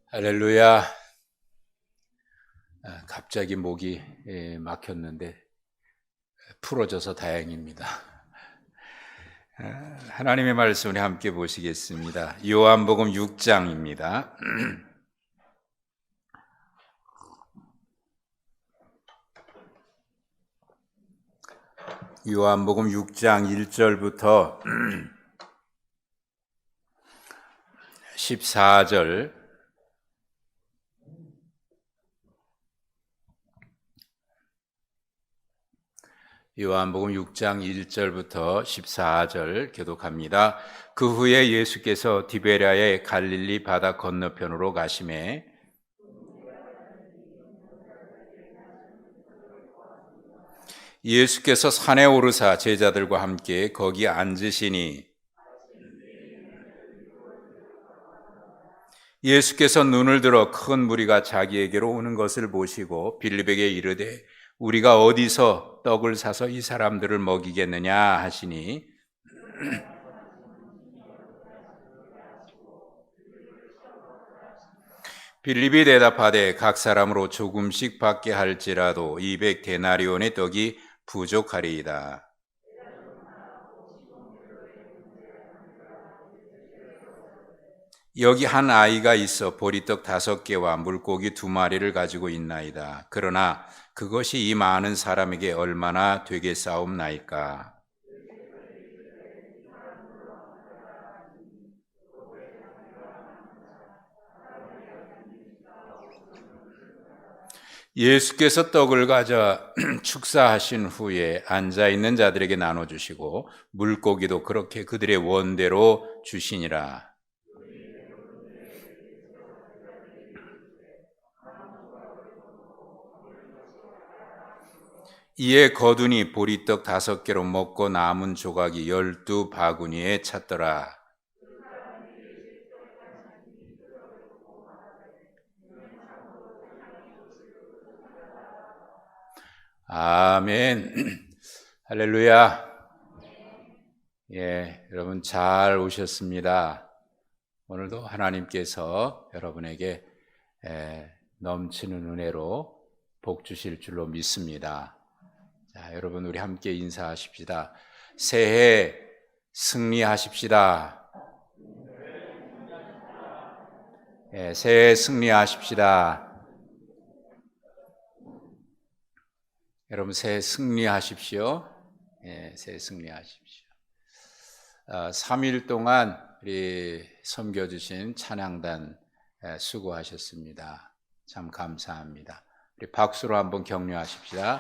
할렐루야. 갑자기 목이 막혔는데 풀어져서 다행입니다. 하나님의 말씀을 함께 보시겠습니다. 요한복음 6장입니다. 요한복음 6장 1절부터 14절, 요한복음 6장 1절부터 14절 교독합니다. 그 후에 예수께서 디베랴의 갈릴리 바다 건너편으로 가시매 예수께서 산에 오르사 제자들과 함께 거기 앉으시니 예수께서 눈을 들어 큰 무리가 자기에게로 오는 것을 보시고 빌립에게 이르되 우리가 어디서 떡을 사서 이 사람들을 먹이겠느냐 하시니 빌립이 대답하되 각 사람으로 조금씩 받게 할지라도 200데나리온의 떡이 부족하리이다. 여기 한 아이가 있어 보리떡 5개와 물고기 2마리를 가지고 있나이다. 그러나 그것이 이 많은 사람에게 얼마나 되겠사옵나이까? 예수께서 떡을 가져 축사하신 후에 앉아있는 자들에게 나눠주시고 물고기도 그렇게 그들의 원대로 주시니라. 이에 거둔이 보리떡 5개로 먹고 남은 조각이 12바구니에 찼더라. 아멘. 할렐루야. 여러분 잘 오셨습니다. 오늘도 하나님께서 여러분에게 넘치는 은혜로 복 주실 줄로 믿습니다. 자, 여러분 우리 함께 인사하십시다. 새해 승리하십시다. 새해 승리하십시다. 여러분 새해 승리하십시오. 새해 승리하십시오. 3일 동안 우리 섬겨주신 찬양단 수고하셨습니다. 참 감사합니다. 우리 박수로 한번 격려하십시다.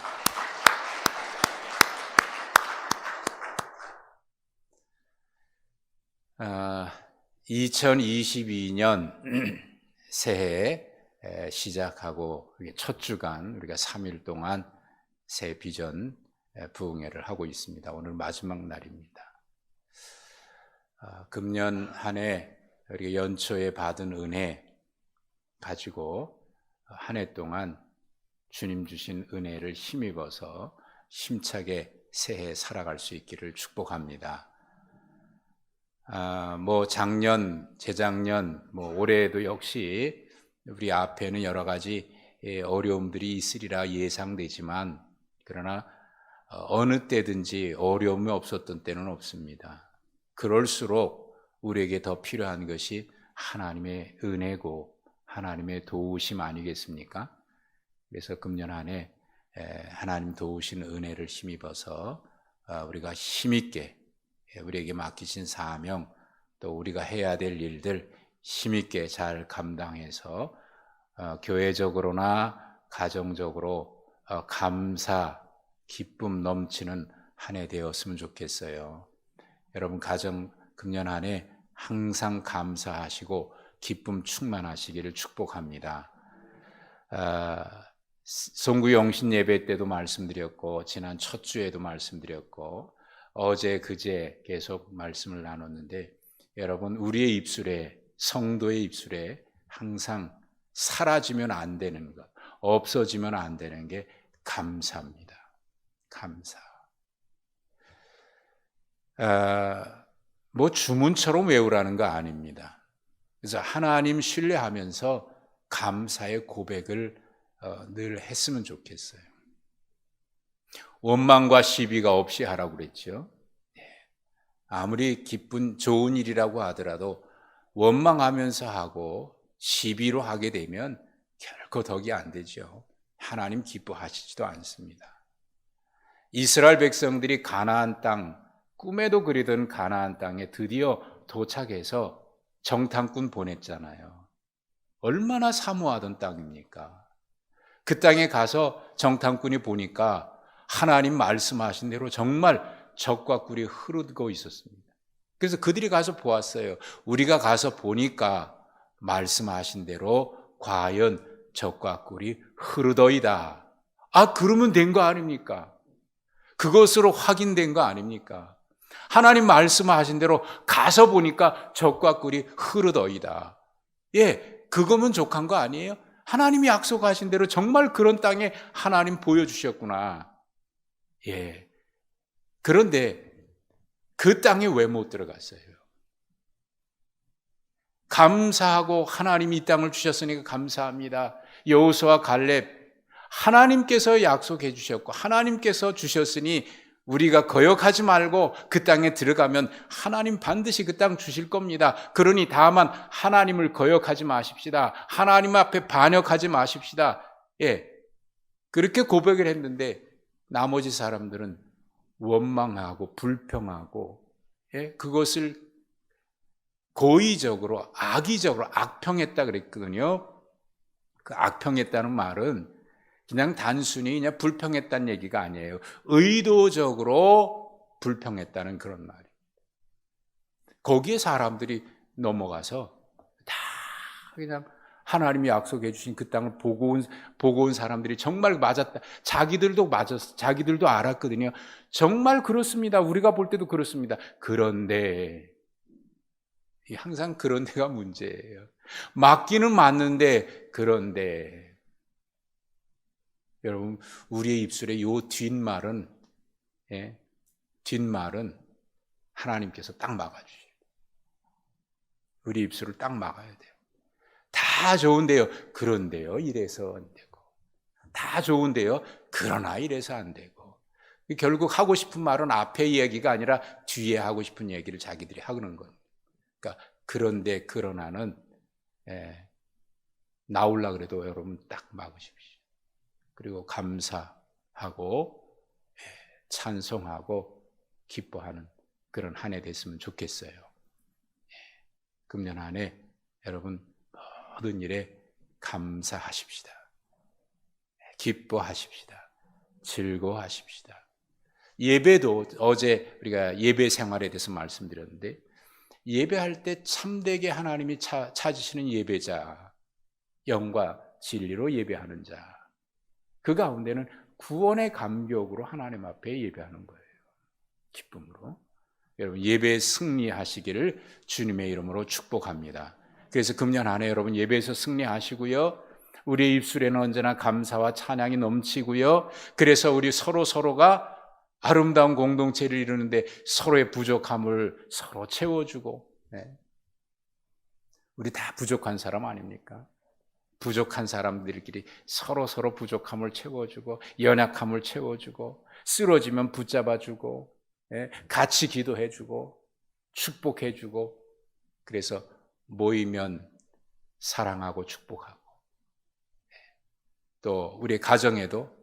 2022년 새해 시작하고 첫 주간 우리가 3일 동안 새 비전 부흥회를 하고 있습니다. 오늘 마지막 날입니다. 금년 한 해 우리가 연초에 받은 은혜 가지고 한 해 동안 주님 주신 은혜를 힘입어서 힘차게 새해 살아갈 수 있기를 축복합니다. 작년, 재작년, 올해에도 역시 우리 앞에는 여러 가지 어려움들이 있으리라 예상되지만 그러나 어느 때든지 어려움이 없었던 때는 없습니다. 그럴수록 우리에게 더 필요한 것이 하나님의 은혜고 하나님의 도우심 아니겠습니까? 그래서 금년 한 해 하나님 도우신 은혜를 힘입어서 우리가 힘있게 우리에게 맡기신 사명 또 우리가 해야 될 일들 힘있게 잘 감당해서 교회적으로나 가정적으로 감사, 기쁨 넘치는 한 해 되었으면 좋겠어요. 여러분 가정 금년 한 해 항상 감사하시고 기쁨 충만하시기를 축복합니다. 송구 영신 예배 때도 말씀드렸고 지난 첫 주에도 말씀드렸고 어제 그제 계속 말씀을 나눴는데 여러분 우리의 입술에 성도의 입술에 항상 사라지면 안 되는 것 없어지면 안 되는 게 감사입니다. 감사. 주문처럼 외우라는 거 아닙니다. 그래서 하나님 신뢰하면서 감사의 고백을 늘 했으면 좋겠어요. 원망과 시비가 없이 하라고 그랬죠. 아무리 기쁜 좋은 일이라고 하더라도 원망하면서 하고 시비로 하게 되면 결코 덕이 안 되죠. 하나님 기뻐하시지도 않습니다. 이스라엘 백성들이 가나안 땅, 꿈에도 그리던 가나안 땅에 드디어 도착해서 정탐꾼 보냈잖아요. 얼마나 사모하던 땅입니까? 그 땅에 가서 정탐꾼이 보니까 하나님 말씀하신 대로 정말 적과 꿀이 흐르고 있었습니다. 그래서 그들이 가서 보았어요. 우리가 가서 보니까 말씀하신 대로 과연 적과 꿀이 흐르더이다. 아, 그러면 된 거 아닙니까? 그것으로 확인된 거 아닙니까? 하나님 말씀하신 대로 가서 보니까 적과 꿀이 흐르더이다. 예, 그거면 족한 거 아니에요? 하나님이 약속하신 대로 정말 그런 땅에 하나님 보여주셨구나. 예. 그런데 그 땅에 왜 못 들어갔어요? 감사하고 하나님이 이 땅을 주셨으니까 감사합니다. 여호수아 갈렙, 하나님께서 약속해 주셨고 하나님께서 주셨으니 우리가 거역하지 말고 그 땅에 들어가면 하나님 반드시 그 땅 주실 겁니다. 그러니 다만 하나님을 거역하지 마십시다. 하나님 앞에 반역하지 마십시다. 예, 그렇게 고백을 했는데 나머지 사람들은 원망하고 불평하고, 예, 그것을 고의적으로 악의적으로 악평했다 그랬거든요. 그 악평했다는 말은 그냥 단순히 그냥 불평했다는 얘기가 아니에요. 의도적으로 불평했다는 그런 말이에요. 거기에 사람들이 넘어가서 다 그냥 하나님이 약속해 주신 그 땅을 보고 온 사람들이 정말 맞았다. 자기들도 맞았어. 자기들도 알았거든요. 정말 그렇습니다. 우리가 볼 때도 그렇습니다. 그런데 항상 그런 데가 문제예요. 맞기는 맞는데 그런데 여러분, 우리의 입술에 요 뒷말은, 예, 뒷말은 하나님께서 딱 막아주셔요. 우리 입술을 딱 막아야 돼요. 다 좋은데요. 그런데요. 이래서 안 되고. 다 좋은데요. 그러나 이래서 안 되고. 결국 하고 싶은 말은 앞에 이야기가 아니라 뒤에 하고 싶은 얘기를 자기들이 하는 거예요. 그러니까 그런데 그러나는 나오려 그래도 여러분 딱 막으십시오. 그리고 감사하고 찬송하고 기뻐하는 그런 한 해 됐으면 좋겠어요. 금년 한 해 여러분 모든 일에 감사하십시다. 기뻐하십시다. 즐거워하십시다. 예배도 어제 우리가 예배 생활에 대해서 말씀드렸는데 예배할 때 참되게 하나님이 찾으시는 예배자, 영과 진리로 예배하는 자, 그 가운데는 구원의 감격으로 하나님 앞에 예배하는 거예요. 기쁨으로. 여러분 예배에 승리하시기를 주님의 이름으로 축복합니다. 그래서 금년 한 해 여러분 예배에서 승리하시고요. 우리의 입술에는 언제나 감사와 찬양이 넘치고요. 그래서 우리 서로가 아름다운 공동체를 이루는데 서로의 부족함을 서로 채워주고, 우리 다 부족한 사람 아닙니까? 부족한 사람들끼리 서로 부족함을 채워주고 연약함을 채워주고 쓰러지면 붙잡아주고 같이 기도해주고 축복해주고 그래서 모이면 사랑하고 축복하고 또 우리 가정에도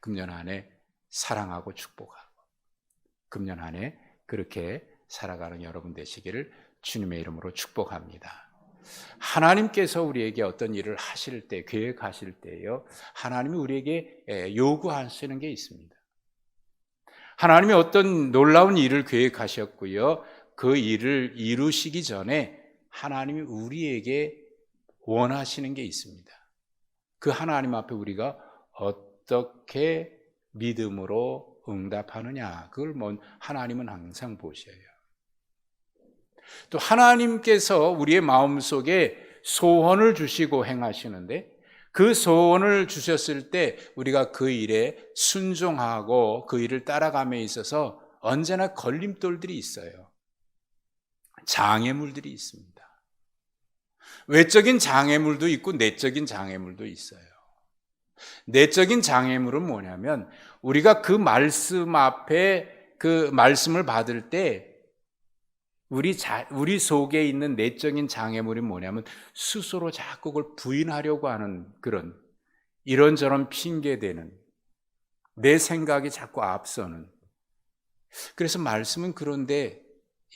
금년 한 해 사랑하고 축복하고 금년 한 해 그렇게 살아가는 여러분 되시기를 주님의 이름으로 축복합니다. 하나님께서 우리에게 어떤 일을 하실 때, 계획하실 때요, 하나님이 우리에게 요구하시는 게 있습니다. 하나님이 어떤 놀라운 일을 계획하셨고요, 그 일을 이루시기 전에 하나님이 우리에게 원하시는 게 있습니다. 그 하나님 앞에 우리가 어떻게 믿음으로 응답하느냐, 그걸 하나님은 항상 보셔요. 또 하나님께서 우리의 마음속에 소원을 주시고 행하시는데 그 소원을 주셨을 때 우리가 그 일에 순종하고 그 일을 따라감에 있어서 언제나 걸림돌들이 있어요. 장애물들이 있습니다. 외적인 장애물도 있고 내적인 장애물도 있어요. 내적인 장애물은 뭐냐면 우리가 그 말씀 앞에 그 말씀을 받을 때 우리 속에 있는 내적인 장애물이 뭐냐면 스스로 자꾸 그걸 부인하려고 하는 그런 이런저런 핑계대는 내 생각이 자꾸 앞서는 그래서 말씀은 그런데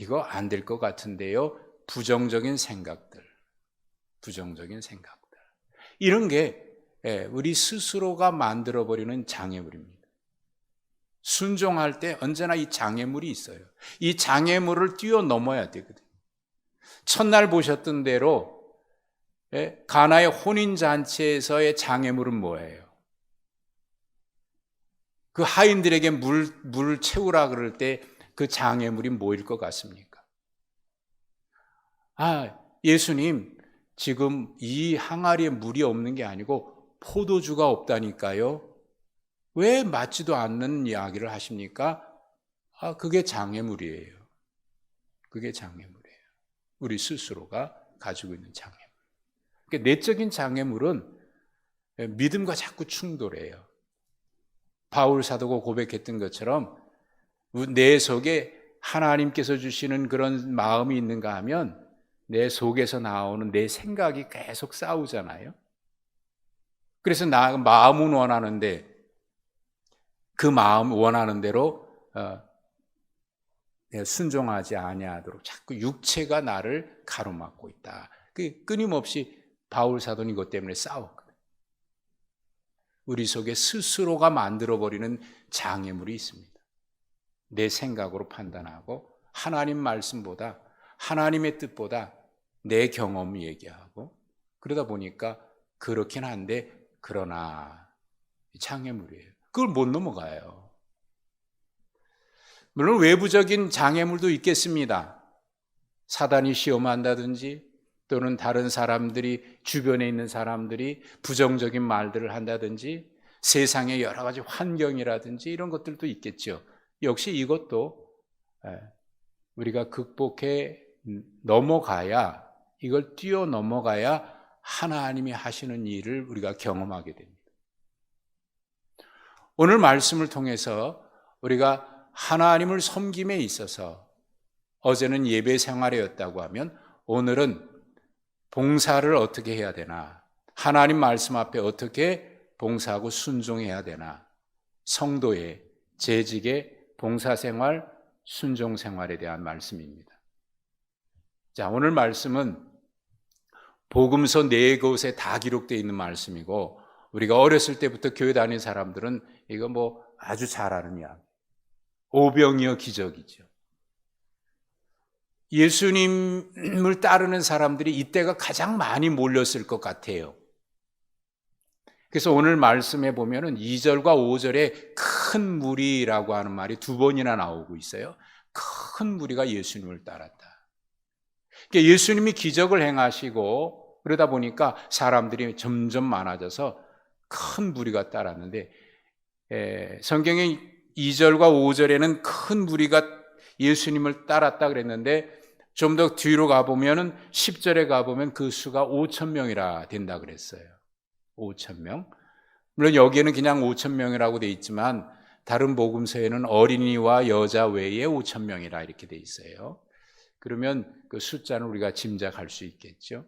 이거 안 될 것 같은데요. 부정적인 생각들 이런 게 우리 스스로가 만들어버리는 장애물입니다. 순종할 때 언제나 이 장애물이 있어요. 이 장애물을 뛰어넘어야 되거든요. 첫날 보셨던 대로 가나의 혼인잔치에서의 장애물은 뭐예요? 그 하인들에게 물을 채우라 그럴 때 그 장애물이 뭐일 것 같습니까? 예수님 지금 이 항아리에 물이 없는 게 아니고 포도주가 없다니까요. 왜 맞지도 않는 이야기를 하십니까? 그게 장애물이에요. 그게 장애물이에요. 우리 스스로가 가지고 있는 장애물. 그러니까 내적인 장애물은 믿음과 자꾸 충돌해요. 바울 사도가 고백했던 것처럼 내 속에 하나님께서 주시는 그런 마음이 있는가 하면 내 속에서 나오는 내 생각이 계속 싸우잖아요. 그래서 마음은 원하는데 그 마음 원하는 대로 순종하지 아니하도록 자꾸 육체가 나를 가로막고 있다. 끊임없이 바울 사도는 이것 때문에 싸웠거든요. 우리 속에 스스로가 만들어버리는 장애물이 있습니다. 내 생각으로 판단하고 하나님 말씀보다 하나님의 뜻보다 내 경험 얘기하고 그러다 보니까 그렇긴 한데 그러나 장애물이에요. 그걸 못 넘어가요. 물론 외부적인 장애물도 있겠습니다. 사단이 시험한다든지 또는 다른 사람들이 주변에 있는 사람들이 부정적인 말들을 한다든지 세상의 여러 가지 환경이라든지 이런 것들도 있겠죠. 역시 이것도 우리가 극복해 넘어가야 이걸 뛰어넘어가야 하나님이 하시는 일을 우리가 경험하게 됩니다. 오늘 말씀을 통해서 우리가 하나님을 섬김에 있어서 어제는 예배 생활이었다고 하면 오늘은 봉사를 어떻게 해야 되나, 하나님 말씀 앞에 어떻게 봉사하고 순종해야 되나, 성도의 재직의 봉사생활, 순종생활에 대한 말씀입니다. 자, 오늘 말씀은 복음서 4곳에 다 기록되어 있는 말씀이고 우리가 어렸을 때부터 교회 다니는 사람들은 이거 아주 잘 아는 이야기. 오병이어 기적이죠. 예수님을 따르는 사람들이 이때가 가장 많이 몰렸을 것 같아요. 그래서 오늘 말씀에 보면은 2절과 5절에 큰 무리라고 하는 말이 2번이나 나오고 있어요. 큰 무리가 예수님을 따랐다. 그러니까 예수님이 기적을 행하시고 그러다 보니까 사람들이 점점 많아져서 큰 무리가 따랐는데 성경의 2절과 5절에는 큰 무리가 예수님을 따랐다 그랬는데 좀 더 뒤로 가보면 10절에 가보면 그 수가 5,000명이라 된다 그랬어요. 5,000명. 물론 여기에는 그냥 5,000명이라고 돼 있지만 다른 복음서에는 어린이와 여자 외에 5,000명이라 이렇게 돼 있어요. 그러면 그 숫자는 우리가 짐작할 수 있겠죠.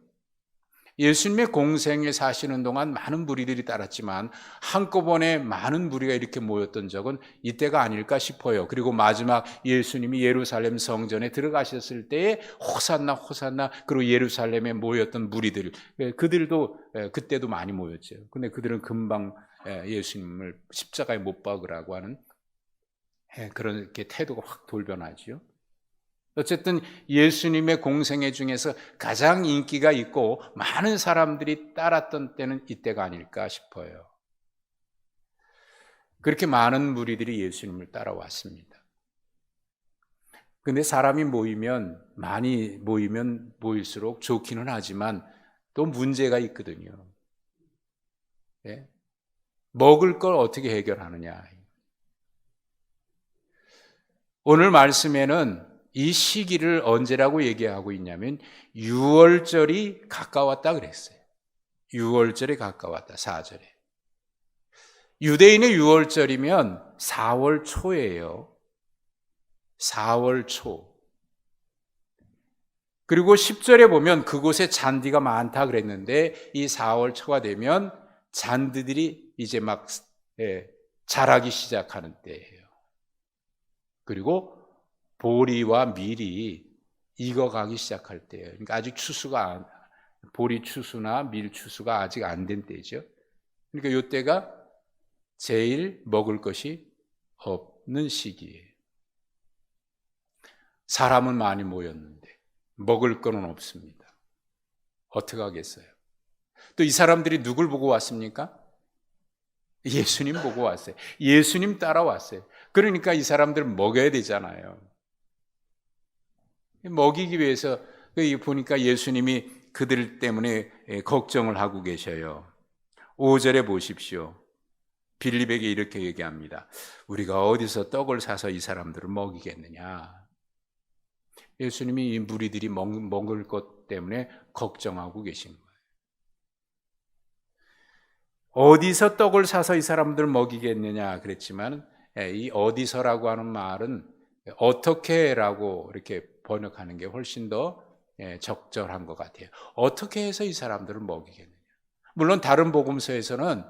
예수님의 공생에 사시는 동안 많은 무리들이 따랐지만 한꺼번에 많은 무리가 이렇게 모였던 적은 이때가 아닐까 싶어요. 그리고 마지막 예수님이 예루살렘 성전에 들어가셨을 때에 호산나 호산나 그리고 예루살렘에 모였던 무리들 그들도 그때도 많이 모였죠. 근데 그들은 금방 예수님을 십자가에 못 박으라고 하는 그런 태도가 확 돌변하죠. 어쨌든 예수님의 공생애 중에서 가장 인기가 있고 많은 사람들이 따랐던 때는 이때가 아닐까 싶어요. 그렇게 많은 무리들이 예수님을 따라왔습니다. 근데 사람이 많이 모이면 모일수록 좋기는 하지만 또 문제가 있거든요. 먹을 걸 어떻게 해결하느냐. 오늘 말씀에는 이 시기를 언제라고 얘기하고 있냐면 6월절이 가까웠다 그랬어요. 6월절이 가까웠다, 4절에. 유대인의 6월절이면 4월 초예요. 4월 초. 그리고 10절에 보면 그곳에 잔디가 많다 그랬는데 이 4월 초가 되면 잔디들이 이제 막 자라기 시작하는 때예요. 그리고 보리와 밀이 익어가기 시작할 때예요. 그러니까 아직 보리 추수나 밀 추수가 아직 안 된 때죠. 그러니까 이때가 제일 먹을 것이 없는 시기예요. 사람은 많이 모였는데 먹을 거는 없습니다. 어떻게 하겠어요? 또 이 사람들이 누굴 보고 왔습니까? 예수님 보고 왔어요. 예수님 따라왔어요. 그러니까 이 사람들 먹여야 되잖아요. 먹이기 위해서 보니까 예수님이 그들 때문에 걱정을 하고 계셔요. 5절에 보십시오. 빌립에게 이렇게 얘기합니다. 우리가 어디서 떡을 사서 이 사람들을 먹이겠느냐. 예수님이 이 무리들이 먹을 것 때문에 걱정하고 계신 거예요. 어디서 떡을 사서 이 사람들을 먹이겠느냐 그랬지만 이 어디서라고 하는 말은 어떻게라고 이렇게 번역하는 게 훨씬 더 적절한 것 같아요. 어떻게 해서 이 사람들을 먹이겠느냐. 물론 다른 복음서에서는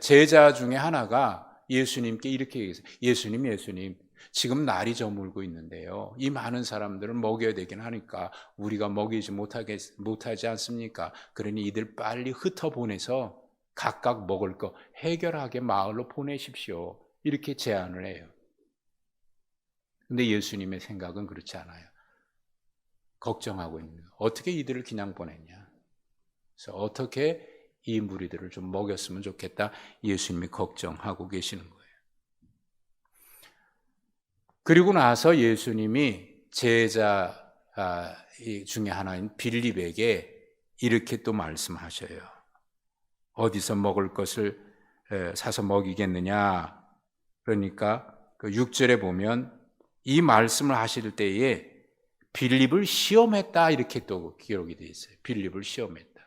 제자 중에 하나가 예수님께 이렇게 얘기했어요. 예수님, 지금 날이 저물고 있는데요. 이 많은 사람들을 먹여야 되긴 하니까 우리가 먹이지 못하지 않습니까? 그러니 이들 빨리 흩어보내서 각각 먹을 거 해결하게 마을로 보내십시오. 이렇게 제안을 해요. 근데 예수님의 생각은 그렇지 않아요. 걱정하고 있는 거예요. 어떻게 이들을 그냥 보냈냐. 그래서 어떻게 이 무리들을 좀 먹였으면 좋겠다. 예수님이 걱정하고 계시는 거예요. 그리고 나서 예수님이 제자 중에 하나인 빌립에게 이렇게 또 말씀하셔요. 어디서 먹을 것을 사서 먹이겠느냐. 그러니까 그 6절에 보면 이 말씀을 하실 때에 빌립을 시험했다 이렇게 또 기록이 되어 있어요. 빌립을 시험했다.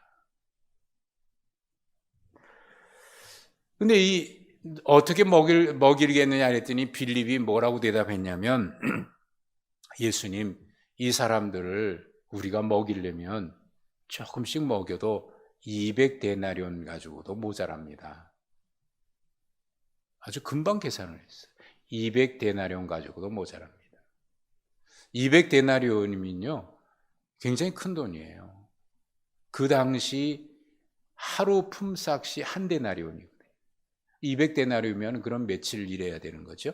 근데 어떻게 먹이겠느냐 했더니 빌립이 뭐라고 대답했냐면 예수님, 이 사람들을 우리가 먹이려면 조금씩 먹여도 200데나리온 가지고도 모자랍니다. 아주 금방 계산을 했어요. 200데나리온 가지고도 모자랍니다. 200데나리온이면요 굉장히 큰 돈이에요. 그 당시 하루 품삯이 한 데나리온이거든요. 200데나리온이면 그럼 며칠 일해야 되는 거죠?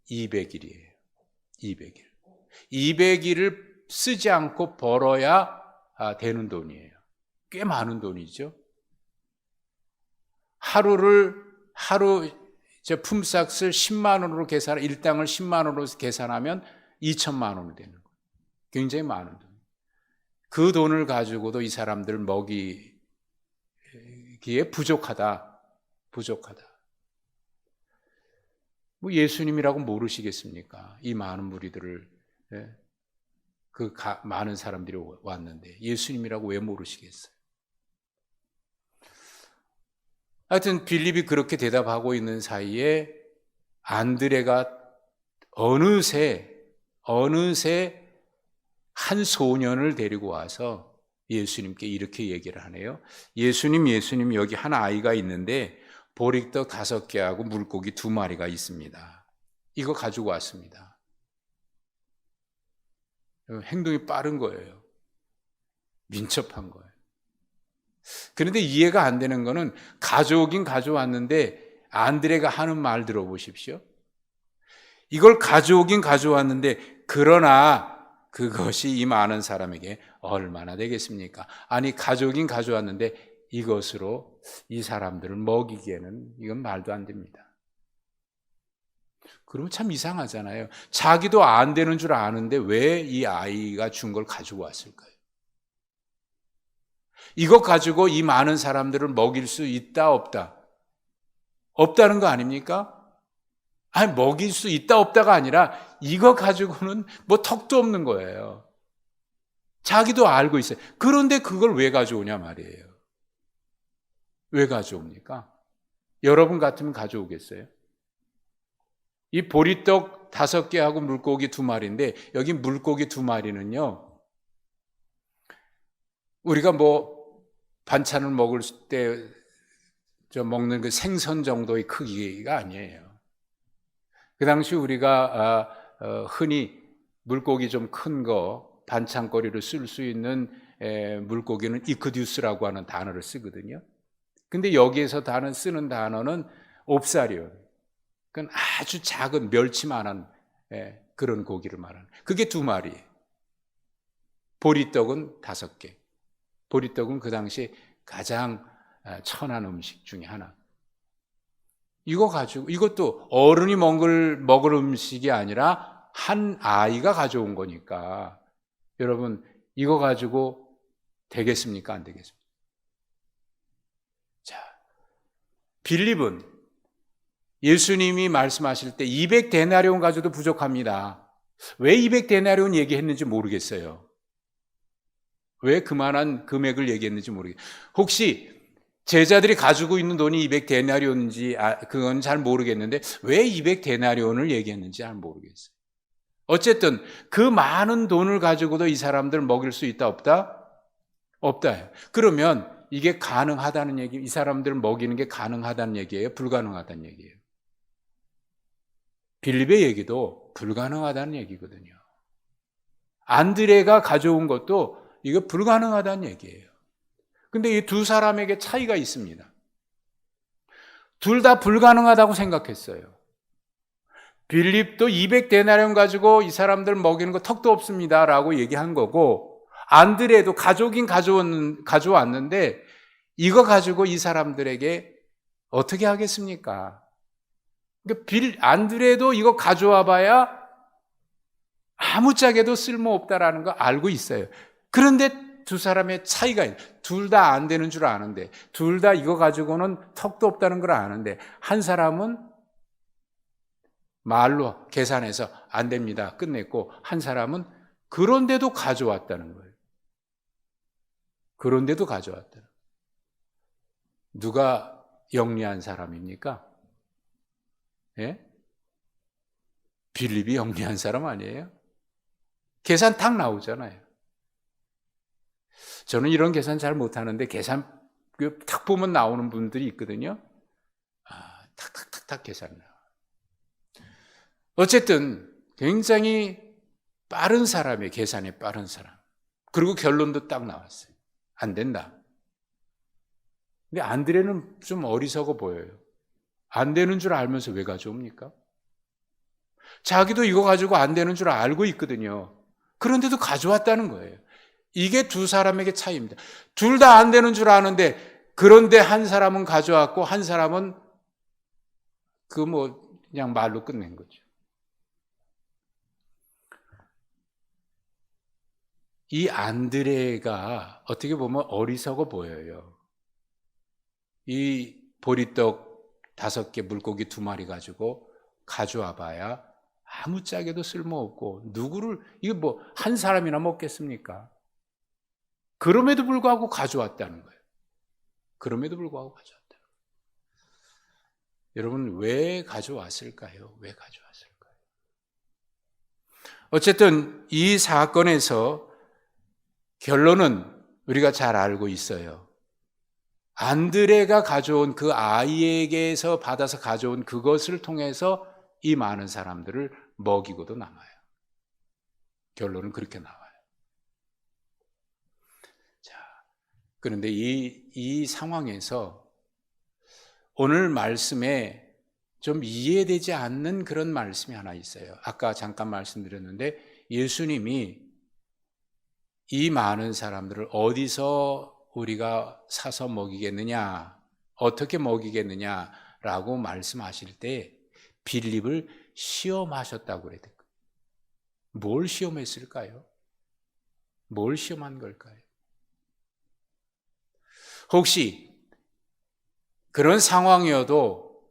200일이에요. 200일. 200일을 쓰지 않고 벌어야 되는 돈이에요. 꽤 많은 돈이죠. 하루 품삯을 10만 원으로 일당을 10만 원으로 계산하면 2천만 원이 되는 거예요. 굉장히 많은 돈. 그 돈을 가지고도 이 사람들을 먹이기에 부족하다. 뭐 예수님이라고 모르시겠습니까? 이 많은 무리들을 많은 사람들이 왔는데 예수님이라고 왜 모르시겠어요? 하여튼 빌립이 그렇게 대답하고 있는 사이에 안드레가 어느새 한 소년을 데리고 와서 예수님께 이렇게 얘기를 하네요. 예수님 여기 한 아이가 있는데 보리떡 5개하고 물고기 2마리가 있습니다. 이거 가지고 왔습니다. 행동이 빠른 거예요. 민첩한 거예요. 그런데 이해가 안 되는 거는 가져오긴 가져왔는데 안드레가 하는 말 들어보십시오. 이걸 가져오긴 가져왔는데 그러나 그것이 이 많은 사람에게 얼마나 되겠습니까? 아니 가져오긴 가져왔는데 이것으로 이 사람들을 먹이기에는 이건 말도 안 됩니다. 그러면 참 이상하잖아요. 자기도 안 되는 줄 아는데 왜 이 아이가 준 걸 가지고 왔을까요? 이것 가지고 이 많은 사람들을 먹일 수 있다 없다? 없다는 거 아닙니까? 아니, 먹일 수 있다 없다가 아니라 이거 가지고는 뭐 턱도 없는 거예요. 자기도 알고 있어요. 그런데 그걸 왜 가져오냐 말이에요. 왜 가져옵니까? 여러분 같으면 가져오겠어요? 이 보리떡 5개하고 물고기 2마리인데 여기 물고기 2마리는요. 우리가 뭐 반찬을 먹을 때 먹는 그 생선 정도의 크기가 아니에요. 그 당시 우리가 흔히 물고기 좀 큰 거 반찬거리로 쓸 수 있는 물고기는 이크듀스라고 하는 단어를 쓰거든요. 근데 여기에서 쓰는 단어는 옵사리온. 그건 아주 작은 멸치만한 그런 고기를 말하는. 그게 2마리. 보리떡은 5개. 보리떡은 그 당시 가장 천한 음식 중에 하나. 이거 가지고, 이것도 어른이 먹을 음식이 아니라 한 아이가 가져온 거니까, 여러분, 이거 가지고 되겠습니까? 안 되겠습니까? 자, 빌립은 예수님이 말씀하실 때 200데나리온 가져도 부족합니다. 왜 200데나리온 얘기했는지 모르겠어요. 왜 그만한 금액을 얘기했는지 모르겠어요. 혹시 제자들이 가지고 있는 돈이 200데나리온인지 그건 잘 모르겠는데 왜 200데나리온을 얘기했는지 잘 모르겠어요. 어쨌든 그 많은 돈을 가지고도 이 사람들 먹일 수 있다 없다? 없다. 그러면 이게 가능하다는 얘기, 이 사람들 먹이는 게 가능하다는 얘기예요? 불가능하다는 얘기예요? 빌립의 얘기도 불가능하다는 얘기거든요. 안드레가 가져온 것도 이거 불가능하다는 얘기예요. 근데 이 2사람에게 차이가 있습니다. 둘 다 불가능하다고 생각했어요. 빌립도 200데나리온 가지고 이 사람들 먹이는 거 턱도 없습니다 라고 얘기한 거고, 안드레도 가져오긴 가져왔는데 이거 가지고 이 사람들에게 어떻게 하겠습니까? 그러니까 안드레도 이거 가져와 봐야 아무짝에도 쓸모없다라는 거 알고 있어요. 그런데 2사람의 차이가 있어요. 둘 다 안 되는 줄 아는데, 둘 다 이거 가지고는 턱도 없다는 걸 아는데, 한 사람은 말로 계산해서 안 됩니다 끝냈고, 한 사람은 그런데도 가져왔다는 거예요. 그런데도 가져왔다는 거예요. 누가 영리한 사람입니까? 예? 빌립이 영리한 사람 아니에요? 계산 탁 나오잖아요. 저는 이런 계산 잘 못하는데 계산 탁 보면 나오는 분들이 있거든요. 탁탁탁탁 계산 나와. 어쨌든 굉장히 빠른 사람이에요. 계산이 빠른 사람. 그리고 결론도 딱 나왔어요. 안 된다. 근데 안드레는 좀 어리석어 보여요. 안 되는 줄 알면서 왜 가져옵니까? 자기도 이거 가지고 안 되는 줄 알고 있거든요. 그런데도 가져왔다는 거예요. 이게 2사람에게 차이입니다. 둘 다 안 되는 줄 아는데, 그런데 한 사람은 가져왔고 한 사람은 그냥 말로 끝낸 거죠. 이 안드레가 어떻게 보면 어리석어 보여요. 이 보리떡 5개, 물고기 2마리 가지고 가져와 봐야 아무짝에도 쓸모없고, 이거 한 사람이나 먹겠습니까? 그럼에도 불구하고 가져왔다는 거예요. 그럼에도 불구하고 가져왔다. 여러분, 왜 가져왔을까요? 왜 가져왔을까요? 어쨌든 이 사건에서 결론은 우리가 잘 알고 있어요. 안드레가 가져온 그 아이에게서 받아서 가져온 그것을 통해서 이 많은 사람들을 먹이고도 남아요. 결론은 그렇게 나와요. 자, 그런데 이 상황에서 오늘 말씀에 좀 이해되지 않는 그런 말씀이 하나 있어요. 아까 잠깐 말씀드렸는데 예수님이 이 많은 사람들을 어디서 우리가 사서 먹이겠느냐, 어떻게 먹이겠느냐라고 말씀하실 때 빌립을 시험하셨다고 그래요. 뭘 시험했을까요? 뭘 시험한 걸까요? 혹시 그런 상황이어도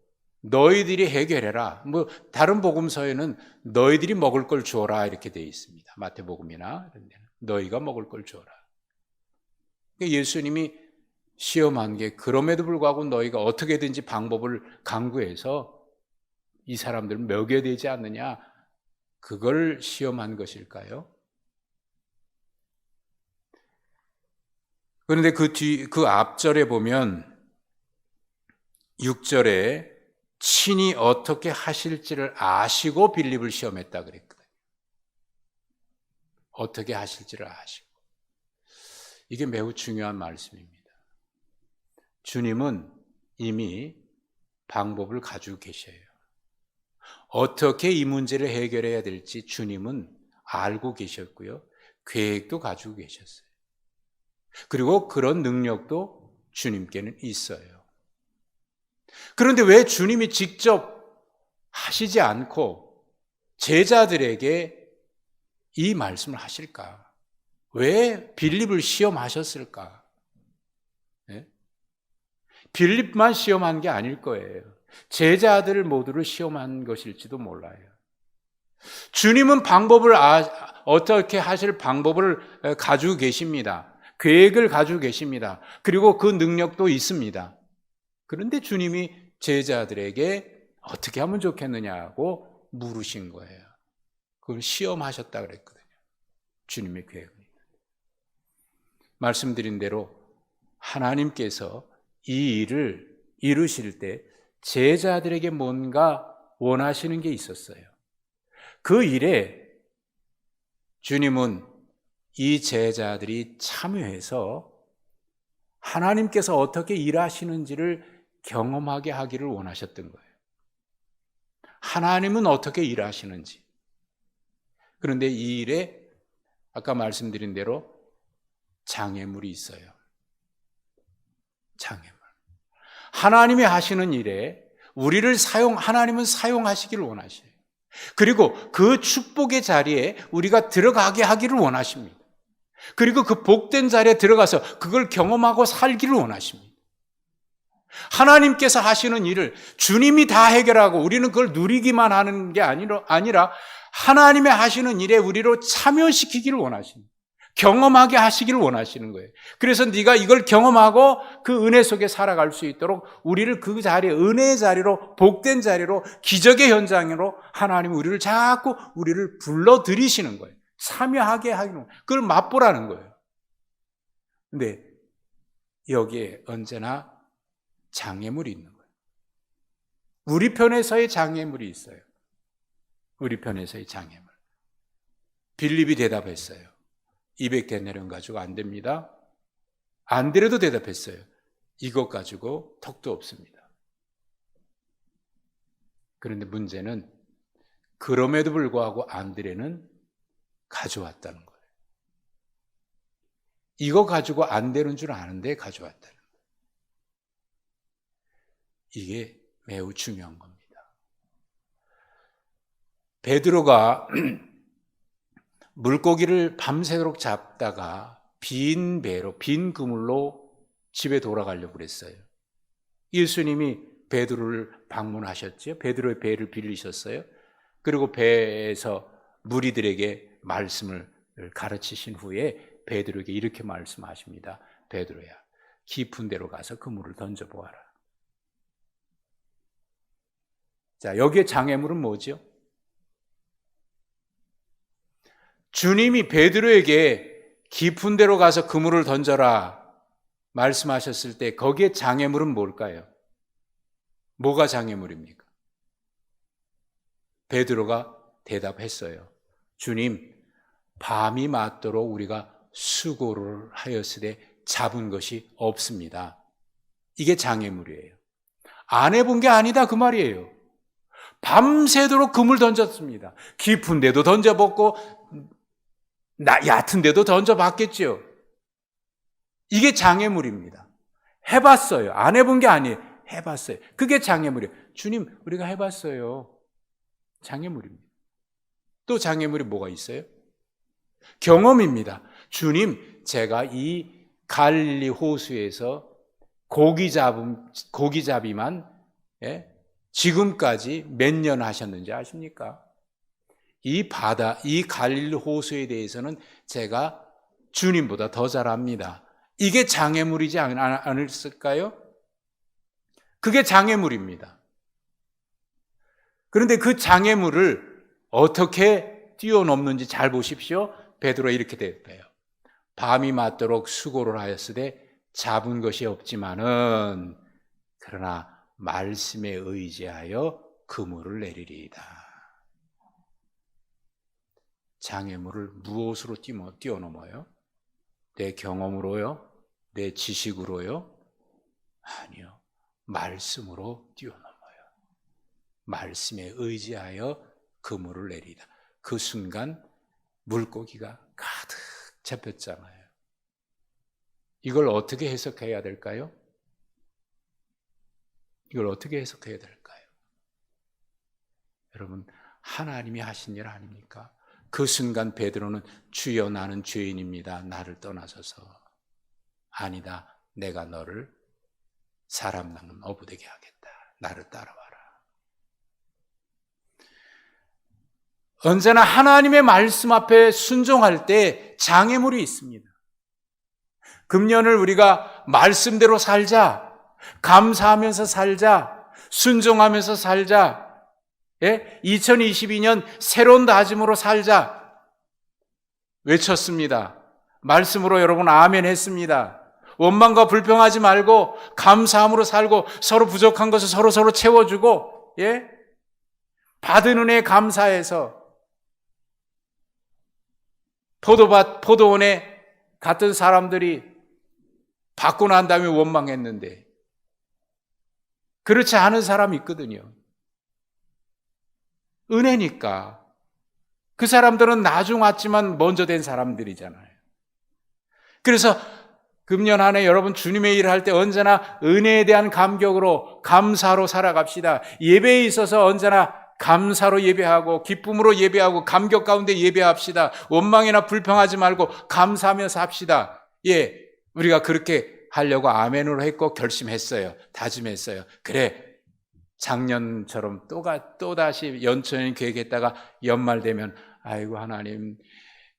너희들이 해결해라. 뭐 다른 복음서에는 너희들이 먹을 걸 주어라 이렇게 되어 있습니다. 마태복음이나 이런 데는 너희가 먹을 걸 주어라. 예수님이 시험한 게 그럼에도 불구하고 너희가 어떻게든지 방법을 강구해서 이 사람들을 먹여야 되지 않느냐, 그걸 시험한 것일까요? 그런데 그 앞절에 보면 6절에 친히 어떻게 하실지를 아시고 빌립을 시험했다 그랬거든요. 어떻게 하실지를 아시고. 이게 매우 중요한 말씀입니다. 주님은 이미 방법을 가지고 계셔요. 어떻게 이 문제를 해결해야 될지 주님은 알고 계셨고요. 계획도 가지고 계셨어요. 그리고 그런 능력도 주님께는 있어요. 그런데 왜 주님이 직접 하시지 않고 제자들에게 이 말씀을 하실까? 왜 빌립을 시험하셨을까? 네? 빌립만 시험한 게 아닐 거예요. 제자들 모두를 시험한 것일지도 몰라요. 주님은 어떻게 하실 방법을 가지고 계십니다. 계획을 가지고 계십니다. 그리고 그 능력도 있습니다. 그런데 주님이 제자들에게 어떻게 하면 좋겠느냐고 물으신 거예요. 그걸 시험하셨다 그랬거든요. 주님의 계획입니다. 말씀드린 대로 하나님께서 이 일을 이루실 때 제자들에게 뭔가 원하시는 게 있었어요. 그 일에 주님은 이 제자들이 참여해서 하나님께서 어떻게 일하시는지를 경험하게 하기를 원하셨던 거예요. 하나님은 어떻게 일하시는지. 그런데 이 일에 아까 말씀드린 대로 장애물이 있어요. 장애물. 하나님이 하시는 일에 하나님은 사용하시기를 원하셔요. 그리고 그 축복의 자리에 우리가 들어가게 하기를 원하십니다. 그리고 그 복된 자리에 들어가서 그걸 경험하고 살기를 원하십니다. 하나님께서 하시는 일을 주님이 다 해결하고 우리는 그걸 누리기만 하는 게 아니라 하나님의 하시는 일에 우리로 참여시키기를 원하십니다. 경험하게 하시기를 원하시는 거예요. 그래서 네가 이걸 경험하고 그 은혜 속에 살아갈 수 있도록 우리를 그 자리에, 은혜의 자리로, 복된 자리로, 기적의 현장으로 하나님은 우리를 불러들이시는 거예요. 참여하게 하기는 거예요. 그걸 맛보라는 거예요. 근데 여기에 언제나 장애물이 있는 거예요. 우리 편에서의 장애물이 있어요. 우리 편에서의 장애물. 빌립이 대답했어요. 200데나리온 가지고 안 됩니다. 안 되려도 대답했어요. 이것 가지고 턱도 없습니다. 그런데 문제는 그럼에도 불구하고 안드레는 가져왔다는 거예요. 이거 가지고 안 되는 줄 아는데 가져왔다는 거예요. 이게 매우 중요한 겁니다. 베드로가 물고기를 밤새도록 잡다가 빈 배로, 빈 그물로 집에 돌아가려고 그랬어요. 예수님이 베드로를 방문하셨죠. 베드로의 배를 빌리셨어요. 그리고 배에서 무리들에게 말씀을 가르치신 후에 베드로에게 이렇게 말씀하십니다. 베드로야, 깊은 데로 가서 그물을 던져보아라. 자, 여기에 장애물은 뭐죠? 주님이 베드로에게 깊은 데로 가서 그물을 던져라 말씀하셨을 때 거기에 장애물은 뭘까요? 뭐가 장애물입니까? 베드로가 대답했어요. 주님, 밤이 맞도록 우리가 수고를 하였으되 잡은 것이 없습니다. 이게 장애물이에요. 안 해본 게 아니다 그 말이에요. 밤새도록 그물 던졌습니다. 깊은 데도 던져봤고 얕은 데도 던져봤겠죠. 이게 장애물입니다. 해봤어요. 안 해본 게 아니에요. 해봤어요. 그게 장애물이에요. 주님, 우리가 해봤어요. 장애물입니다. 또 장애물이 뭐가 있어요? 경험입니다. 주님, 제가 이 갈릴리 호수에서 고기잡이만 지금까지 몇 년 하셨는지 아십니까? 이 바다, 이 갈릴리 호수에 대해서는 제가 주님보다 더 잘 압니다. 이게 장애물이지 않을까요? 그게 장애물입니다. 그런데 그 장애물을 어떻게 뛰어넘는지 잘 보십시오. 베드로 이렇게 대답해요. 밤이 맞도록 수고를 하였으되 잡은 것이 없지만은 그러나 말씀에 의지하여 그물을 내리리이다. 장애물을 무엇으로 뛰어넘어요? 내 경험으로요? 내 지식으로요? 아니요. 말씀으로 뛰어넘어요. 말씀에 의지하여 그물을 내리다. 그 순간 물고기가 가득 잡혔잖아요. 이걸 어떻게 해석해야 될까요? 이걸 어떻게 해석해야 될까요? 여러분, 하나님이 하신 일 아닙니까? 그 순간 베드로는 주여 나는 죄인입니다. 나를 떠나소서. 아니다. 내가 너를 사람 낚는 어부되게 하겠다. 나를 따라와라. 언제나 하나님의 말씀 앞에 순종할 때 장애물이 있습니다. 금년을 우리가 말씀대로 살자. 감사하면서 살자. 순종하면서 살자. 2022년 새로운 다짐으로 살자. 외쳤습니다. 말씀으로 여러분 아멘 했습니다. 원망과 불평하지 말고 감사함으로 살고 서로 부족한 것을 서로 채워주고 받은 은혜에 감사해서 포도원에 갔던 사람들이 받고 난 다음에 원망했는데 그렇지 않은 사람이 있거든요. 은혜니까. 그 사람들은 나중 왔지만 먼저 된 사람들이잖아요. 그래서 금년 한 해 여러분 주님의 일을 할 때 언제나 은혜에 대한 감격으로 감사로 살아갑시다. 예배에 있어서 언제나 감사로 예배하고 기쁨으로 예배하고 감격 가운데 예배합시다. 원망이나 불평하지 말고 감사하면서 합시다. 우리가 그렇게 하려고 아멘으로 했고 결심했어요. 다짐했어요. 그래, 작년처럼 또다시 연초에 계획했다가 연말 되면 아이고 하나님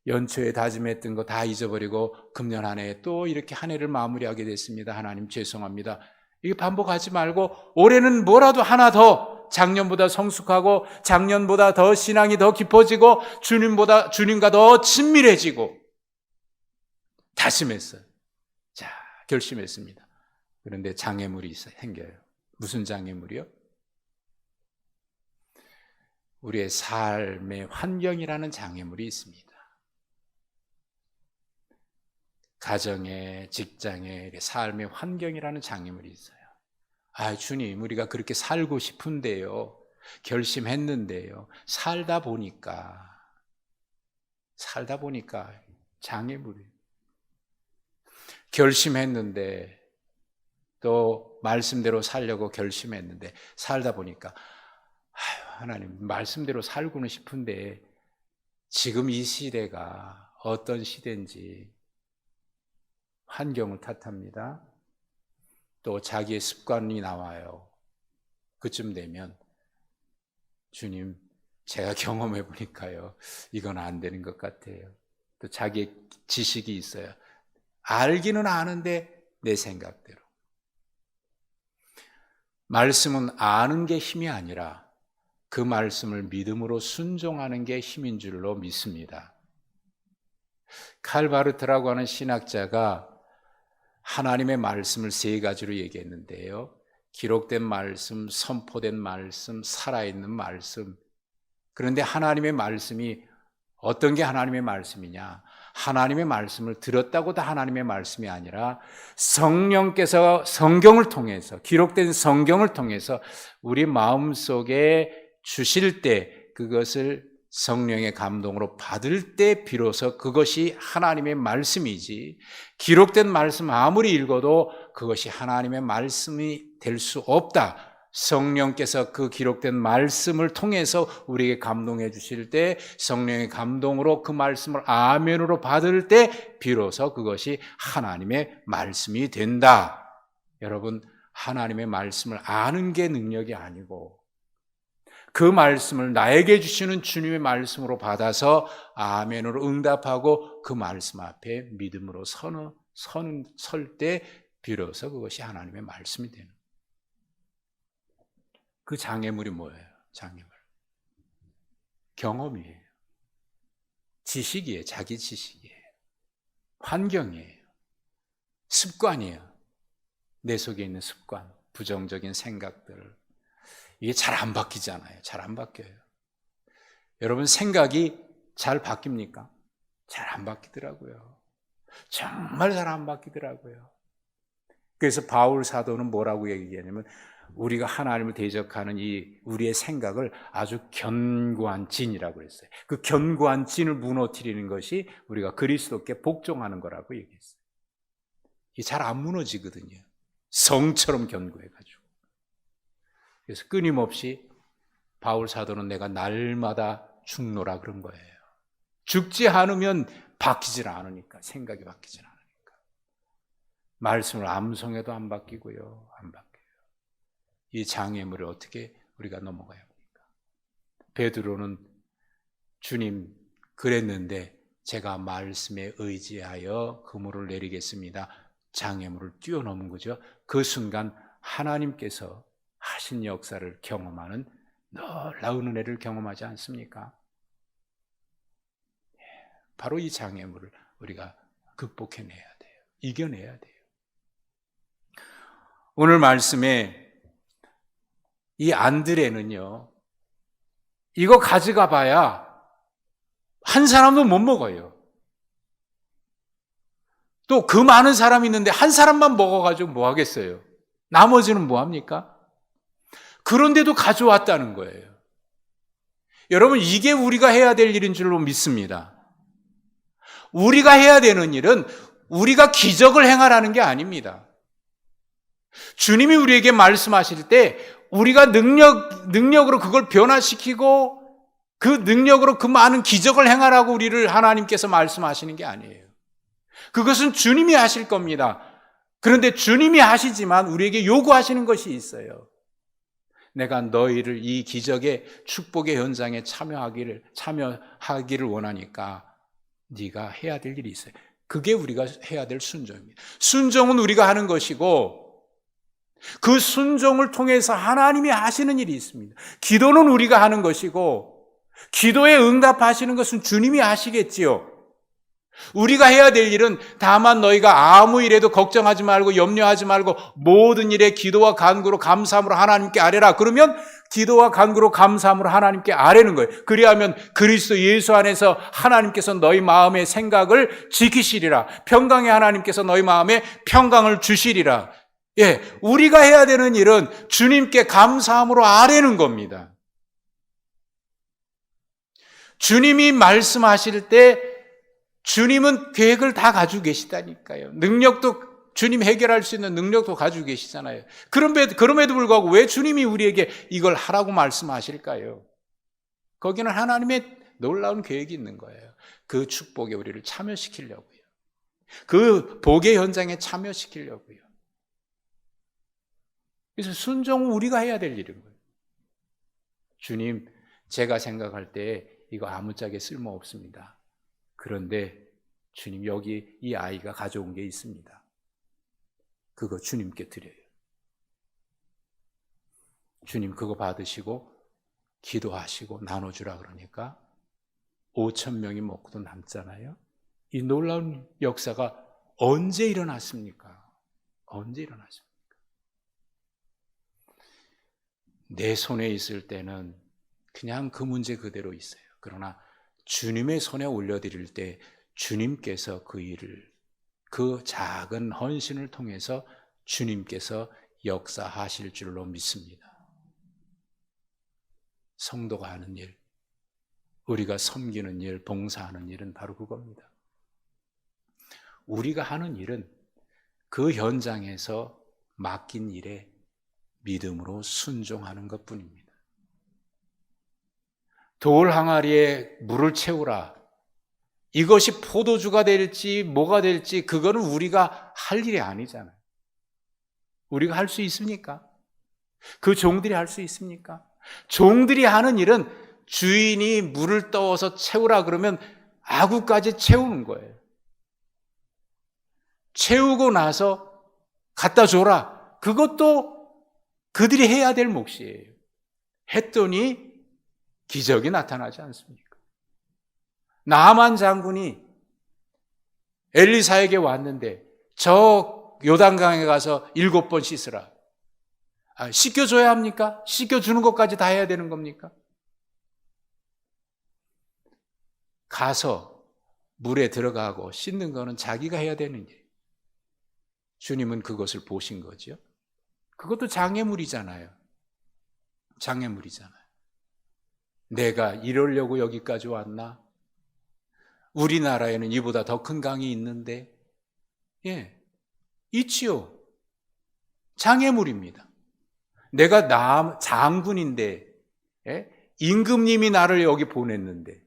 연초에 다짐했던 거 다 잊어버리고 금년 한 해 또 이렇게 한 해를 마무리하게 됐습니다. 하나님 죄송합니다. 이게 반복하지 말고 올해는 뭐라도 하나 더 작년보다 성숙하고 작년보다 더 신앙이 더 깊어지고 주님과 더 친밀해지고 다짐했어요. 자, 결심했습니다. 그런데 장애물이 생겨요. 무슨 장애물이요? 우리의 삶의 환경이라는 장애물이 있습니다. 가정에, 직장에, 삶의 환경이라는 장애물이 있어요. 주님, 우리가 그렇게 살고 싶은데요. 결심했는데요. 살다 보니까 장애물이. 결심했는데 또 말씀대로 살려고 결심했는데 살다 보니까 하나님 말씀대로 살고는 싶은데 지금 이 시대가 어떤 시대인지 환경을 탓합니다. 또 자기의 습관이 나와요. 그쯤 되면 주님 제가 경험해 보니까요 이건 안 되는 것 같아요. 또 자기의 지식이 있어요. 알기는 아는데 내 생각대로. 말씀은 아는 게 힘이 아니라 그 말씀을 믿음으로 순종하는 게 힘인 줄로 믿습니다. 칼 바르트라고 하는 신학자가 하나님의 말씀을 세 가지로 얘기했는데요. 기록된 말씀, 선포된 말씀, 살아있는 말씀. 그런데 하나님의 말씀이 어떤 게 하나님의 말씀이냐? 하나님의 말씀을 들었다고 다 하나님의 말씀이 아니라 성령께서 성경을 통해서 기록된 성경을 통해서 우리 마음속에 주실 때 그것을 성령의 감동으로 받을 때 비로소 그것이 하나님의 말씀이지 기록된 말씀 아무리 읽어도 그것이 하나님의 말씀이 될 수 없다. 성령께서 그 기록된 말씀을 통해서 우리에게 감동해 주실 때 성령의 감동으로 그 말씀을 아멘으로 받을 때 비로소 그것이 하나님의 말씀이 된다. 여러분, 하나님의 말씀을 아는 게 능력이 아니고 그 말씀을 나에게 주시는 주님의 말씀으로 받아서 아멘으로 응답하고 그 말씀 앞에 믿음으로 설 때 비로소 그것이 하나님의 말씀이 되는 그 장애물이 뭐예요? 장애물. 경험이에요. 지식이에요. 자기 지식이에요. 환경이에요. 습관이에요. 내 속에 있는 습관, 부정적인 생각들. 이게 잘 안 바뀌잖아요. 잘 안 바뀌어요. 여러분 생각이 잘 바뀝니까? 잘 안 바뀌더라고요. 정말 잘 안 바뀌더라고요. 그래서 바울 사도는 뭐라고 얘기하냐면 우리가 하나님을 대적하는 이 우리의 생각을 아주 견고한 진이라고 그랬어요. 그 견고한 진을 무너뜨리는 것이 우리가 그리스도께 복종하는 거라고 얘기했어요. 이게 잘 안 무너지거든요. 성처럼 견고해가지고. 그래서 끊임없이 바울 사도는 내가 날마다 죽노라 그런 거예요. 죽지 않으면 바뀌질 않으니까, 생각이 바뀌질 않으니까. 말씀을 암송해도 안 바뀌고요. 안 바뀌어요. 이 장애물을 어떻게 우리가 넘어가야 합니까? 베드로는 주님 그랬는데 제가 말씀에 의지하여 그물을 내리겠습니다. 장애물을 뛰어넘은 거죠. 그 순간 하나님께서 하신 역사를 경험하는 놀라운 은혜를 경험하지 않습니까? 바로 이 장애물을 우리가 극복해내야 돼요. 이겨내야 돼요. 오늘 말씀에 이 안드레는요, 이거 가져가 봐야 한 사람도 못 먹어요. 또 그 많은 사람이 있는데 한 사람만 먹어가지고 뭐 하겠어요? 나머지는 뭐 합니까? 그런데도 가져왔다는 거예요. 여러분, 이게 우리가 해야 될 일인 줄로 믿습니다. 우리가 해야 되는 일은 우리가 기적을 행하라는 게 아닙니다. 주님이 우리에게 말씀하실 때 우리가 능력으로 그걸 변화시키고 그 능력으로 그 많은 기적을 행하라고 우리를 하나님께서 말씀하시는 게 아니에요. 그것은 주님이 하실 겁니다. 그런데 주님이 하시지만 우리에게 요구하시는 것이 있어요. 내가 너희를 이 기적의 축복의 현장에 참여하기를 원하니까 네가 해야 될 일이 있어요. 그게 우리가 해야 될 순종입니다. 순종은 우리가 하는 것이고 그 순종을 통해서 하나님이 하시는 일이 있습니다. 기도는 우리가 하는 것이고 기도에 응답하시는 것은 주님이 하시겠지요. 우리가 해야 될 일은 다만 너희가 아무 일에도 걱정하지 말고 염려하지 말고 모든 일에 기도와 간구로 감사함으로 하나님께 아뢰라. 그러면 기도와 간구로 감사함으로 하나님께 아뢰는 거예요. 그리하면 그리스도 예수 안에서 하나님께서 너희 마음의 생각을 지키시리라. 평강의 하나님께서 너희 마음에 평강을 주시리라. 예, 우리가 해야 되는 일은 주님께 감사함으로 아뢰는 겁니다. 주님이 말씀하실 때 주님은 계획을 다 가지고 계시다니까요. 능력도 주님 해결할 수 있는 능력도 가지고 계시잖아요. 그럼에도 불구하고 왜 주님이 우리에게 이걸 하라고 말씀하실까요? 거기는 하나님의 놀라운 계획이 있는 거예요. 그 축복에 우리를 참여시키려고요. 그 복의 현장에 참여시키려고요. 그래서 순종은 우리가 해야 될 일인 거예요. 주님, 제가 생각할 때 이거 아무짝에 쓸모없습니다. 그런데 주님 여기 이 아이가 가져온 게 있습니다. 그거 주님께 드려요. 주님 그거 받으시고 기도하시고 나눠주라 그러니까 5,000명이 먹고도 남잖아요. 이 놀라운 역사가 언제 일어났습니까? 언제 일어났습니까? 내 손에 있을 때는 그냥 그 문제 그대로 있어요. 그러나 주님의 손에 올려드릴 때 주님께서 그 일을, 그 작은 헌신을 통해서 주님께서 역사하실 줄로 믿습니다. 성도가 하는 일, 우리가 섬기는 일, 봉사하는 일은 바로 그겁니다. 우리가 하는 일은 그 현장에서 맡긴 일에 믿음으로 순종하는 것뿐입니다. 돌 항아리에 물을 채우라. 이것이 포도주가 될지 뭐가 될지 그거는 우리가 할 일이 아니잖아요. 우리가 할 수 있습니까? 그 종들이 할 수 있습니까? 종들이 하는 일은 주인이 물을 떠서 채우라 그러면 아구까지 채우는 거예요. 채우고 나서 갖다 줘라. 그것도 그들이 해야 될 몫이에요. 했더니 기적이 나타나지 않습니까? 나만 장군이 엘리사에게 왔는데 저 요단강에 가서 7번 씻으라. 씻겨줘야 합니까? 씻겨주는 것까지 다 해야 되는 겁니까? 가서 물에 들어가고 씻는 거는 자기가 해야 되는 일. 주님은 그것을 보신 거죠. 그것도 장애물이잖아요. 장애물이잖아요. 내가 이러려고 여기까지 왔나? 우리나라에는 이보다 더 큰 강이 있는데, 있지요. 장애물입니다. 내가 장군인데, 임금님이 나를 여기 보냈는데,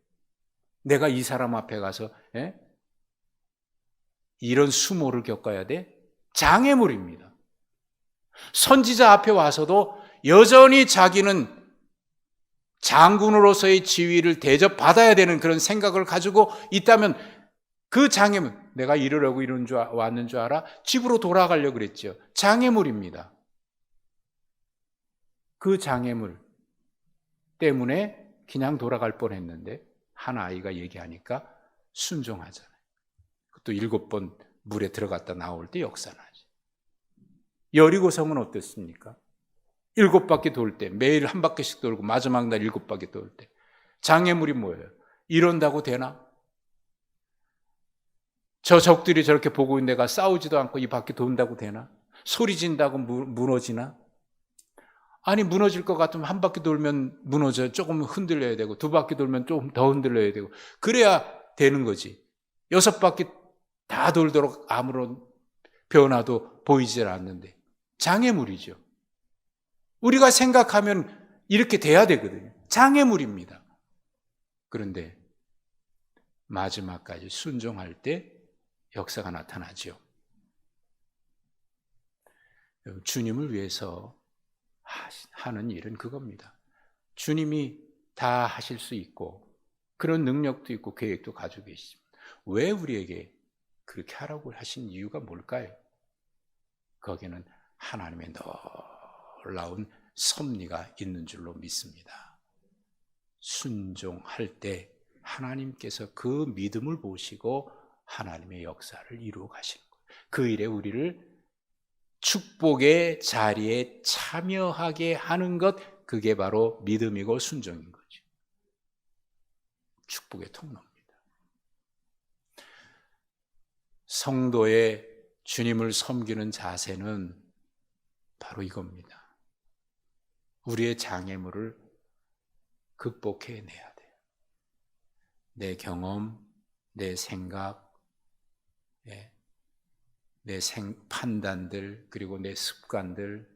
내가 이 사람 앞에 가서, 이런 수모를 겪어야 돼? 장애물입니다. 선지자 앞에 와서도 여전히 자기는 장군으로서의 지위를 대접받아야 되는 그런 생각을 가지고 있다면 그 장애물, 내가 이러려고 왔는 줄 알아? 집으로 돌아가려고 그랬죠. 장애물입니다. 그 장애물 때문에 그냥 돌아갈 뻔했는데 한 아이가 얘기하니까 순종하잖아요. 또 7번 물에 들어갔다 나올 때 역사나지. 여리고성은 어땠습니까? 7바퀴 돌 때, 매일 한 바퀴씩 돌고 마지막 날 7바퀴 돌 때 장애물이 뭐예요? 이런다고 되나? 저 적들이 저렇게 보고 있는 내가 싸우지도 않고 이 바퀴 돈다고 되나? 소리 진다고 무너지나? 아니, 무너질 것 같으면 한 바퀴 돌면 무너져요. 조금 흔들려야 되고 2바퀴 돌면 조금 더 흔들려야 되고 그래야 되는 거지. 6바퀴 다 돌도록 아무런 변화도 보이질 않는데 장애물이죠. 우리가 생각하면 이렇게 돼야 되거든요. 장애물입니다. 그런데 마지막까지 순종할 때 역사가 나타나죠. 주님을 위해서 하는 일은 그겁니다. 주님이 다 하실 수 있고 그런 능력도 있고 계획도 가지고 계십니다. 왜 우리에게 그렇게 하라고 하신 이유가 뭘까요? 거기는 하나님의 놀라운 섭리가 있는 줄로 믿습니다. 순종할 때 하나님께서 그 믿음을 보시고 하나님의 역사를 이루어 가시는 거예요. 그 일에 우리를 축복의 자리에 참여하게 하는 것, 그게 바로 믿음이고 순종인 거죠. 축복의 통로입니다. 성도의 주님을 섬기는 자세는 바로 이겁니다. 우리의 장애물을 극복해내야 돼요. 내 경험, 내 생각, 내 판단들, 그리고 내 습관들.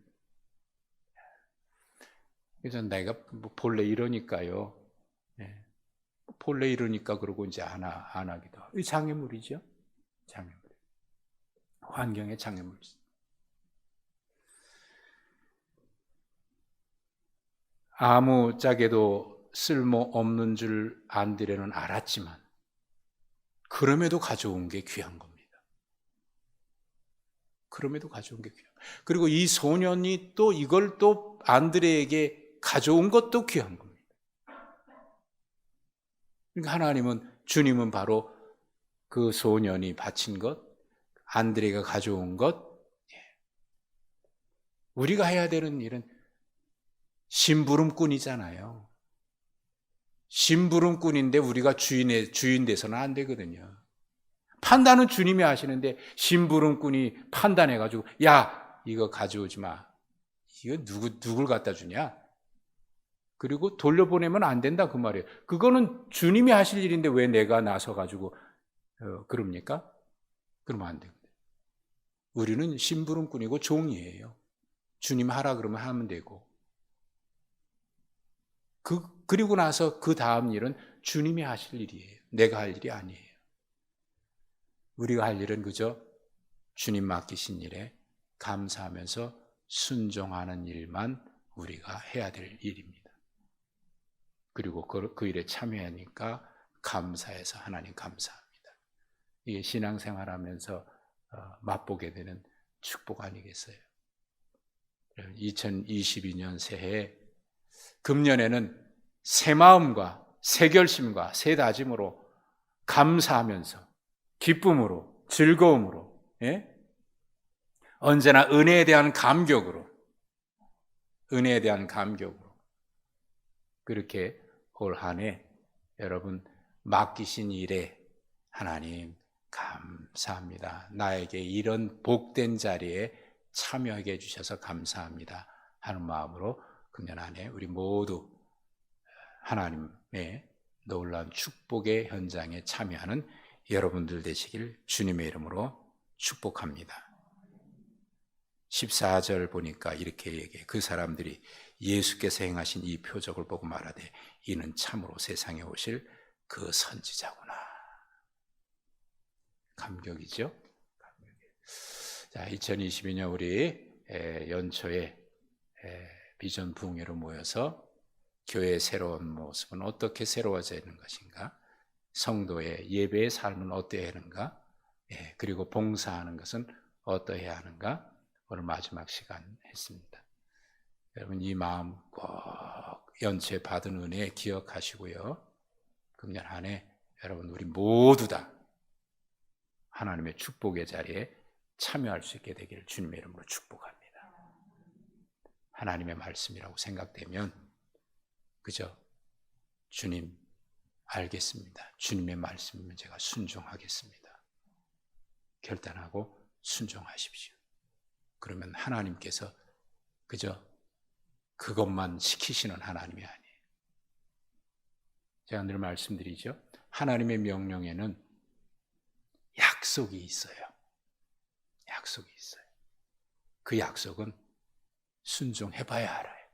그래서 내가 본래 이러니까요. 본래 이러니까 그러고 이제 안 하기도 하고. 이 장애물이죠. 장애물. 환경의 장애물이죠. 아무짝에도 쓸모없는 줄 안드레는 알았지만 그럼에도 가져온 게 귀한 겁니다. 그럼에도 가져온 게 귀한. 그리고 이 소년이 또 이걸 또 안드레에게 가져온 것도 귀한 겁니다. 그러니까 하나님은, 주님은 바로 그 소년이 바친 것, 안드레가 가져온 것, 우리가 해야 되는 일은 심부름꾼이잖아요. 심부름꾼인데 우리가 주인 돼서는 안 되거든요. 판단은 주님이 하시는데 심부름꾼이 판단해가지고 야, 이거 가져오지 마. 이거 누굴 갖다 주냐? 그리고 돌려보내면 안 된다 그 말이에요. 그거는 주님이 하실 일인데 왜 내가 나서가지고 그럽니까? 그러면 안 되거든요. 우리는 심부름꾼이고 종이에요. 주님 하라 그러면 하면 되고. 그리고 나서 그 다음 일은 주님이 하실 일이에요. 내가 할 일이 아니에요. 우리가 할 일은 그저 주님 맡기신 일에 감사하면서 순종하는 일만 우리가 해야 될 일입니다. 그리고 그 일에 참여하니까 감사해서 하나님 감사합니다. 이게 신앙생활하면서 맛보게 되는 축복 아니겠어요? 2022년 새해 금년에는 새 마음과 새 결심과 새 다짐으로 감사하면서 기쁨으로 즐거움으로 언제나 은혜에 대한 감격으로 그렇게 올 한 해 여러분 맡기신 일에 하나님 감사합니다. 나에게 이런 복된 자리에 참여하게 해주셔서 감사합니다 하는 마음으로 금년 한 해 우리 모두 하나님의 놀라운 축복의 현장에 참여하는 여러분들 되시길 주님의 이름으로 축복합니다. 14절 보니까 이렇게 얘기해. 그 사람들이 예수께서 행하신 이 표적을 보고 말하되 이는 참으로 세상에 오실 그 선지자구나. 감격이죠? 자, 2022년 우리 연초에 비전 부흥회로 모여서 교회의 새로운 모습은 어떻게 새로워지는 것인가? 성도의 예배의 삶은 어떠해야 하는가? 그리고 봉사하는 것은 어떠해야 하는가? 오늘 마지막 시간 했습니다. 여러분 이 마음 꼭 연초에 받은 은혜 기억하시고요. 금년 한 해 여러분 우리 모두 다 하나님의 축복의 자리에 참여할 수 있게 되기를 주님의 이름으로 축복합니다. 하나님의 말씀이라고 생각되면 그저 주님 알겠습니다. 주님의 말씀이면 제가 순종하겠습니다. 결단하고 순종하십시오. 그러면 하나님께서 그저 그것만 시키시는 하나님이 아니에요. 제가 늘 말씀드리죠. 하나님의 명령에는 약속이 있어요. 약속이 있어요. 그 약속은 순종해봐야 알아요.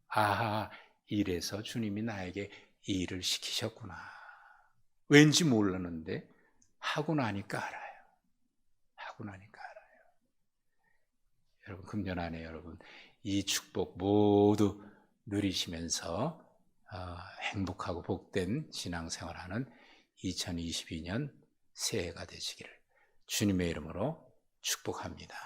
아하, 이래서 주님이 나에게 이 일을 시키셨구나. 왠지 몰랐는데 하고 나니까 알아요. 하고 나니까 알아요. 여러분 금년 안에 여러분 이 축복 모두 누리시면서 행복하고 복된 신앙생활하는 2022년 새해가 되시기를 주님의 이름으로 축복합니다.